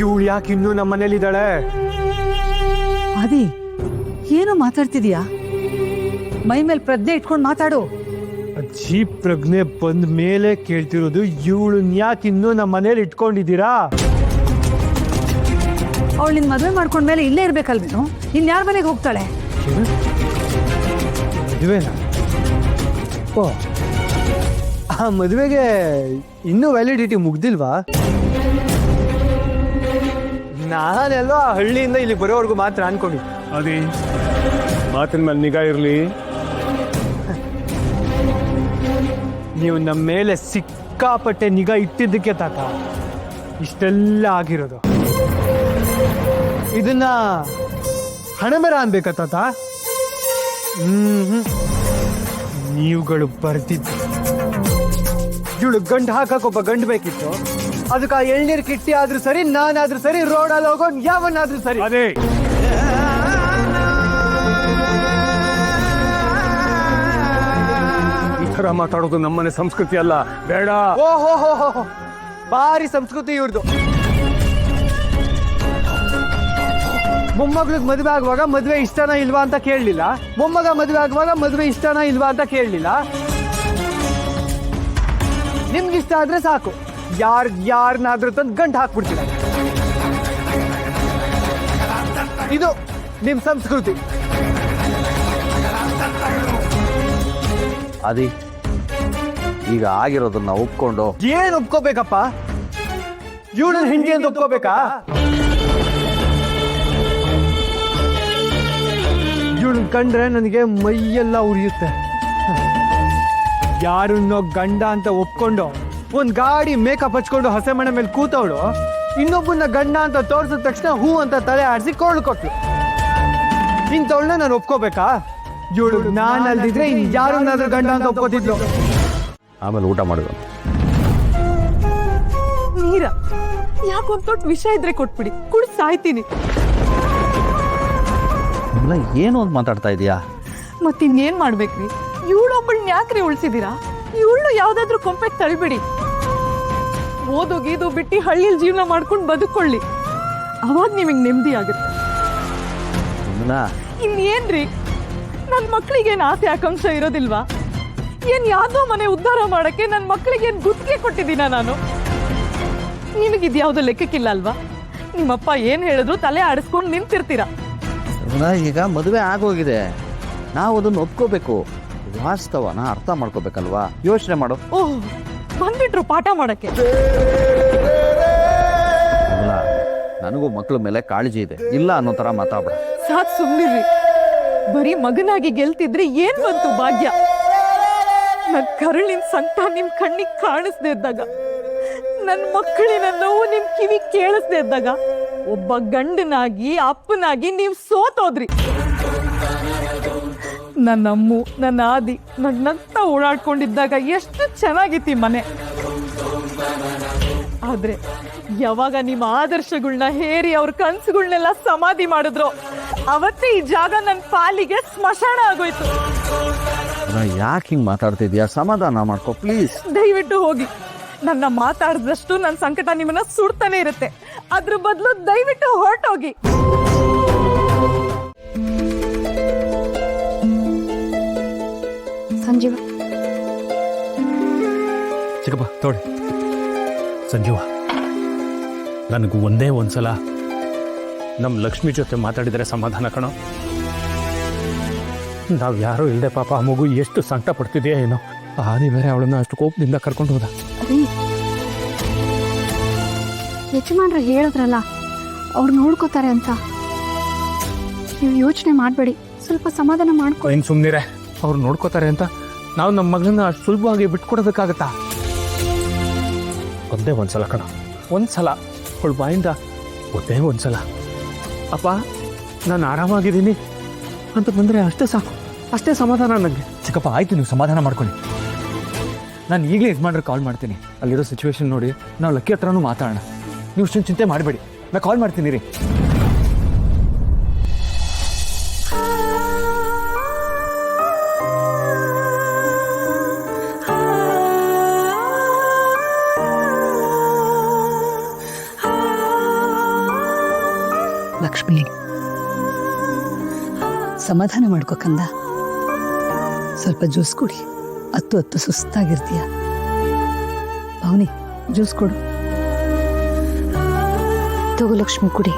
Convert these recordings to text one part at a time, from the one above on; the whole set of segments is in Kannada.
ಇವಳು ಯಾಕೆ ಇನ್ನೂ ನಮ್ಮ ಮನೇಲಿದ್ದಾಳೆ? ಆದಿ, ಏನು ಮಾತಾಡ್ತಿದೀಯಾ? ಮೈ ಮೇಲೆ ಪ್ರಜ್ಞೆ ಇಟ್ಕೊಂಡು ಮಾತಾಡು. ಅಜ್ಜಿ, ಪ್ರಜ್ಞೆ ಬಂದ ಮೇಲೆ ಕೇಳ್ತಿರೋದು, ಇವಳನ್ನ ಯಾಕೆ ಇನ್ನೂ ನಮ್ಮ ಮನೇಲಿ ಇಟ್ಕೊಂಡಿದ್ದೀರಾ? ಅವಳು ನಿನ್ ಮದುವೆ ಮಾಡ್ಕೊಂಡ್ಮೇಲೆ ಇಲ್ಲೇ ಇರ್ಬೇಕಲ್ವೇನು? ಇನ್ಯಾರ ಮನೆಗೆ ಹೋಗ್ತಾಳೆ? ಮದುವೆನಾ? ಓ, ಆ ಮದುವೆಗೆ ಇನ್ನೂ ವ್ಯಾಲಿಡಿಟಿ ಮುಗ್ದಿಲ್ವಾ? ನಾನೆಲ್ಲೋ ಆ ಹಳ್ಳಿಯಿಂದ ಇಲ್ಲಿ ಬರೋವರೆಗೂ ಮಾತ್ರ ಅನ್ಕೊಂಡು. ಅದೇ ಮಾತಿನ ಮೇಲೆ ನಿಗಾ ಇರಲಿ. ನೀವು ನಮ್ಮ ಮೇಲೆ ಸಿಕ್ಕಾಪಟ್ಟೆ ನಿಗಾ ಇಟ್ಟಿದ್ದಕ್ಕೆ ತಾತ ಇಷ್ಟೆಲ್ಲ ಆಗಿರೋದು. ಇದನ್ನ ಹಣಮೆರ ಅನ್ಬೇಕಾ ತಾತ? ನೀವುಗಳು ಬರ್ತಿದ್ದು ಇವಳು ಗಂಡು ಹಾಕಕ್ ಒಬ್ಬ ಗಂಡು ಬೇಕಿತ್ತು. ಅದಕ್ಕೆ ಆ ಎಳ್ನೀರು ಕಿಟ್ಟಿ ಆದ್ರೂ ಸರಿ, ನಾನಾದ್ರೂ ಸರಿ, ರೋಡಲ್ಲಿ ಹೋಗೋ ಯಾವನ್ನಾದ್ರೂ ಸರಿ. ಅದೇ ಈ ತರ ಮಾತಾಡೋದು ನಮ್ಮನೆ ಸಂಸ್ಕೃತಿ ಅಲ್ಲ, ಬೇಡ. ಓಹೋ ಹೋ ಹೋ, ಭಾರಿ ಸಂಸ್ಕೃತಿ ಇವ್ರದು. ಮೊಮ್ಮಗಳಿಗೆ ಮದುವೆ ಆಗುವಾಗ ಮದುವೆ ಇಷ್ಟನಾ ಇಲ್ವಾ ಅಂತ ಕೇಳಲಿಲ್ಲ. ಮೊಮ್ಮಗ ಮದುವೆ ಆಗುವಾಗ ಮದುವೆ ಇಷ್ಟನಾ ಇಲ್ವಾ ಅಂತ ಕೇಳಲಿಲ್ಲ. ನಿಮ್ಗೆ ಇಷ್ಟ ಆದ್ರೆ ಸಾಕು, ಯಾರನ್ನಾದ್ರೂ ತಂದು ಗಂಟು ಹಾಕ್ಬಿಡ್ತೀರ. ಇದು ನಿಮ್ ಸಂಸ್ಕೃತಿ. ಅದಿ, ಈಗ ಆಗಿರೋದನ್ನ ಒಪ್ಕೊಂಡು ಏನ್ ಒಪ್ಕೋಬೇಕಪ್ಪ? ಇವಳನ್ನ ಹೆಂಡತಿ ಅಂತ ಒಪ್ಕೋಬೇಕಾ? ಇವಳನ್ನ ಕಂಡ್ರೆ ನನಗೆ ಮೈಯೆಲ್ಲ ಉರಿಯುತ್ತೆ. ಯಾರನ್ನೋ ಗಂಡ ಅಂತ ಒಪ್ಕೊಂಡು ಒಂದ್ ಗಾಡಿ ಮೇಕಪ್ ಹಚ್ಕೊಂಡು ಹಸೆ ಮನೆ ಮೇಲೆ ಕೂತವಳು ಇನ್ನೊಬ್ಬನ ಗಂಡ ಅಂತ ತೋರಿಸಿದ ತಕ್ಷಣ ಹೂ ಅಂತ ತಲೆ ಆಡಿಸಿ ಕೊಳ್ಳು ಕೊಟ್ಲು. ಇಂಥವಳನ್ನ ನಾನು ಒಪ್ಕೋಬೇಕಾ? ಇವಳು ನಾನು ಅಲ್ದಿದ್ರೆ ಯಾರನ್ನಾದ್ರೂ ಗಂಡ ಅಂತ ಒಪ್ಕೋತಿದ್ಲು. ಆಮೇಲೆ ಊಟ ಮಾಡಿದ್ರು. ನೀರ ಯಾಕೊಂದ್ ದೊಡ್ಡ ವಿಷಯ ಇದ್ರೆ ಕೊಟ್ಬಿಡಿ, ಕುಡ್ ಸಾಯ್ತೀನಿ. ಏನು ಅಂತ ಮಾತಾಡ್ತಾ ಇದೀಯಾ? ಮತ್ತಿನ್ನೇನ್ ಮಾಡ್ಬೇಕ್ರಿ? ಇವಳೊಬ್ಬಳನ್ನ ಯಾಕ್ರಿ ಉಳ್ಸಿದೀರಾ? ಇವಳು ಯಾವ್ದಾದ್ರು ಕೊಂಪೆಗೆ ತಳ್ಬಿಡಿ. ಓದು ಗೀದು ಬಿಟ್ಟು ಹಳ್ಳಿಯಲ್ಲಿ ಜೀವನ ಮಾಡ್ಕೊಂಡು ಬದುಕೊಳ್ಳಿ, ಅವಾಗ ನಿಮಗ್ ನೆಮ್ಮದಿ ಆಗುತ್ತೆ. ಇನ್ನೇನ್ರಿ, ನನ್ ಮಕ್ಳಿಗೇನ್ ಆಸೆ ಆಕಾಂಕ್ಷ ಇರೋದಿಲ್ವಾ? ಏನ್ ಯಾವ್ದೋ ಮನೆ ಉದ್ಧಾರ ಮಾಡಕ್ಕೆ ನನ್ ಮಕ್ಳಿಗೇನ್ ಗುತ್ತಿಗೆ ಕೊಟ್ಟಿದ್ದೀನ ನಾನು? ನಿಮಗಿದ್ಯಾವ್ದು ಲೆಕ್ಕಕ್ಕಿಲ್ಲ ಅಲ್ವಾ? ನಿಮ್ಮಪ್ಪ ಏನ್ ಹೇಳಿದ್ರು ತಲೆ ಆಡಿಸ್ಕೊಂಡು ನಿಂತಿರ್ತೀರಾ. ಈಗ ಮದುವೆ ಆಗೋಗಿದೆ, ನಾವು ಅದನ್ನು ಒಪ್ಕೋಬೇಕು. ವಾಸ್ತವನ ಅರ್ಥ ಮಾಡ್ಕೋಬೇಕಲ್ವಾ? ಯೋಚನೆ ಮಾಡು. ಓಹ್, ಬಂದ್ಬಿಟ್ರು ಪಾಠ ಮಾಡಕ್ಕೆ. ನನಗೂ ಮಕ್ಕಳ ಮೇಲೆ ಕಾಳಜಿ ಇದೆ, ಇಲ್ಲ ಅನ್ನೋ ತರ ಮಾತಾಡ್ಬೇಡ. ಸಾಕ್ ಸುಮ್ನಿರ್ರಿ. ಬರೀ ಮಗನಾಗಿ ಗೆಲ್ತಿದ್ರೆ ಏನ್ ಬಂತು ಭಾಗ್ಯ? ನನ್ ಕರುಳಿನ ಸಂಕಟ ನಿಮ್ ಕಣ್ಣಿಗೆ ಕಾಣಿಸ್ದೇ ಇದ್ದಾಗ, ನನ್ ಮಕ್ಕಳಿನ ನೋವು ನಿಮ್ ಕಿವಿ ಕೇಳಿಸ್ದೇ ಇದ್ದಾಗ, ಒಬ್ಬ ಗಂಡನಾಗಿ ಅಪ್ಪನಾಗಿ ನೀವ್ ಸೋತೋದ್ರಿ. ನನ್ನ ಅಮ್ಮು, ನನ್ನ ಆದಿ ನಗ್ನಗ್ತ ಓಡಾಡ್ಕೊಂಡಿದ್ದಾಗ ಎಷ್ಟು ಚೆನ್ನಾಗಿತ್ತು ಮನೆ. ಆದ್ರೆ ಯಾವಾಗ ನಿಮ್ಮ ಆದರ್ಶಗಳನ್ನ ಹೇರಿ ಅವ್ರ ಕನ್ಸುಗಳನ್ನೆಲ್ಲ ಸಮಾಧಿ ಮಾಡಿದ್ರು, ಅವತ್ತೇ ಈ ಜಾಗ ನನ್ನ ಪಾಲಿಗೆ ಸ್ಮಶಾನ ಆಗೋಯ್ತು. ಯಾಕೆ ಹಿಂಗ್ ಮಾತಾಡ್ತಿದ್ಯಾ? ಸಮಾಧಾನ ಮಾಡ್ಕೋ ಪ್ಲೀಸ್. ದಯವಿಟ್ಟು ಹೋಗಿ. ನನ್ನ ಮಾತಾಡಿದಷ್ಟು ನನ್ನ ಸಂಕಟ ನಿಮ್ಮನ್ನ ಸುಡ್ತಾನೆ ಇರುತ್ತೆ. ಅದ್ರ ಬದಲು ದಯವಿಟ್ಟು ಹೊರಟೋಗಿ. ಸಂಜೀವ, ಚಿಕ್ಕಪ್ಪ ತೋಡಿ. ಸಂಜೀವ, ನನಗೂ ಒಂದೇ ಒಂದ್ಸಲ ನಮ್ಮ ಲಕ್ಷ್ಮಿ ಜೊತೆ ಮಾತಾಡಿದರೆ ಸಮಾಧಾನ ಕಣೋ. ನಾವು ಯಾರೋ ಇಲ್ಲದೆ ಪಾಪ ಆ ಮಗು ಎಷ್ಟು ಸಂಕಟ ಪಡ್ತಿದೆಯಾ ಏನೋ. ಆದಿ ಬೇರೆ ಅವಳನ್ನ ಅಷ್ಟು ಕೋಪದಿಂದ ಕರ್ಕೊಂಡು ಹೋದ. ಯಜಮಾನ್ರು ಹೇಳಿದ್ರಲ್ಲ ಅವ್ರು ನೋಡ್ಕೋತಾರೆ ಅಂತ. ನೀವು ಯೋಚನೆ ಮಾಡಬೇಡಿ, ಸ್ವಲ್ಪ ಸಮಾಧಾನ ಮಾಡ್ಕೊ. ಇನ್ನು ಸುಮ್ಮನಿರೆ, ಅವ್ರು ನೋಡ್ಕೋತಾರೆ ಅಂತ ನಾವು ನಮ್ಮ ಮಗಳನ್ನ ಅಷ್ಟು ಸುಲಭವಾಗಿ ಬಿಟ್ಕೊಡೋದಕ್ಕಾಗತ್ತಾ? ಒಂದೇ ಒಂದ್ಸಲ ಕಣ, ಒಂದ್ಸಲ ಅವಳ ಬಾಯಿಂದ ಒಂದೇ ಒಂದ್ಸಲ ಅಪ್ಪ ನಾನು ಆರಾಮಾಗಿದ್ದೀನಿ ಅಂತ ಬಂದರೆ ಅಷ್ಟೇ ಸಾಕು, ಅಷ್ಟೇ ಸಮಾಧಾನ ನನಗೆ. ಚಿಕ್ಕಪ್ಪ ಆಯ್ತು, ನೀವು ಸಮಾಧಾನ ಮಾಡ್ಕೊಳ್ಳಿ. ನಾನು ಈಗಲೇ ಯಜಮಾನ್ರಿಗೆ ಕಾಲ್ ಮಾಡ್ತೀನಿ. ಅಲ್ಲಿರೋ ಸಿಚುವೇಶನ್ ನೋಡಿ ನಾವು ಲಕ್ಕಿ ಹತ್ರನೂ ಮಾತಾಡೋಣ. ನೀವು ಇಷ್ಟೊಂದು ಚಿಂತೆ ಮಾಡಬೇಡಿ, ನಾನು ಕಾಲ್ ಮಾಡ್ತೀನಿ ರೀ. ಸಮಾಧಾನ ಮಾಡ್ಕೋ ಕಂದ. ಸ್ವಲ್ಪ ಜ್ಯೂಸ್ ಕುಡಿ, ಹತ್ತು ಸುಸ್ತಾಗಿರ್ತೀಯ. ಭವನಿ, ಜ್ಯೂಸ್ ಕೊಡು. ತಗೋ ಲಕ್ಷ್ಮಿ, ಕುಡಿ.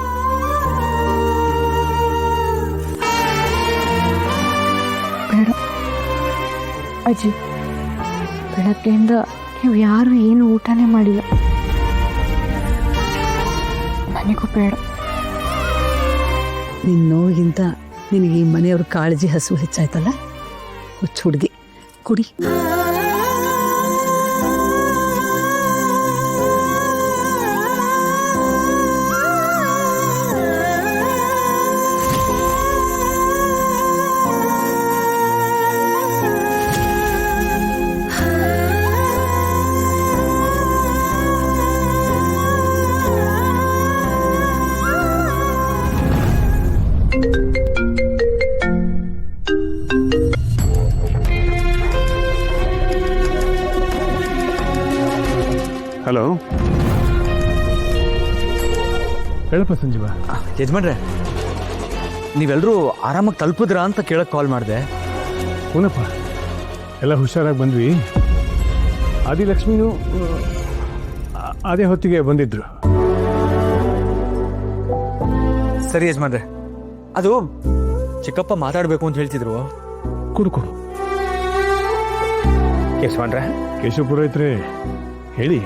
ಬೇಡ ಅಜ್ಜಿ, ಬೆಳಗ್ಗೆಯಿಂದ ನೀವು ಯಾರು ಏನು ಊಟನೇ ಮಾಡಿಲ್ಲ. ನನಗೂ ಬೇಡ. ನಿನ್ನ ನೋವಿಗಿಂತ ನಿನಗೆ ಈ ಮನೆಯವ್ರ ಕಾಳಜಿ ಹಸು ಹೆಚ್ಚಾಯ್ತಲ್ಲ. ಹುಚ್ಚು ಹುಡುಗಿ, ಕುಡಿ. ಹಲೋ, ಹೇಳಪ್ಪ ಸಂಜೀವ. ಯಜಮಾನ್ರೆ, ನೀವೆಲ್ಲರೂ ಆರಾಮಾಗಿ ತಲುಪಿದ್ರಾ ಅಂತ ಕೇಳಕ್ಕೆ ಕಾಲ್ ಮಾಡಿದೆ. ಹೂನಪ್ಪ, ಎಲ್ಲ ಹುಷಾರಾಗಿ ಬಂದ್ವಿ. ಆದಿಲಕ್ಷ್ಮಿನೂ ಅದೇ ಹೊತ್ತಿಗೆ ಬಂದಿದ್ರು. ಸರಿ ಯಜಮಾನ್ರೆ, ಅದು ಚಿಕ್ಕಪ್ಪ ಮಾತಾಡಬೇಕು ಅಂತ ಹೇಳ್ತಿದ್ರು. ಕೊಡು. ಯಜಮಾನ್ರೆ, ಕೇಶವ ಪುರೋಹಿತ್ರೆ ಹೇಳಿ.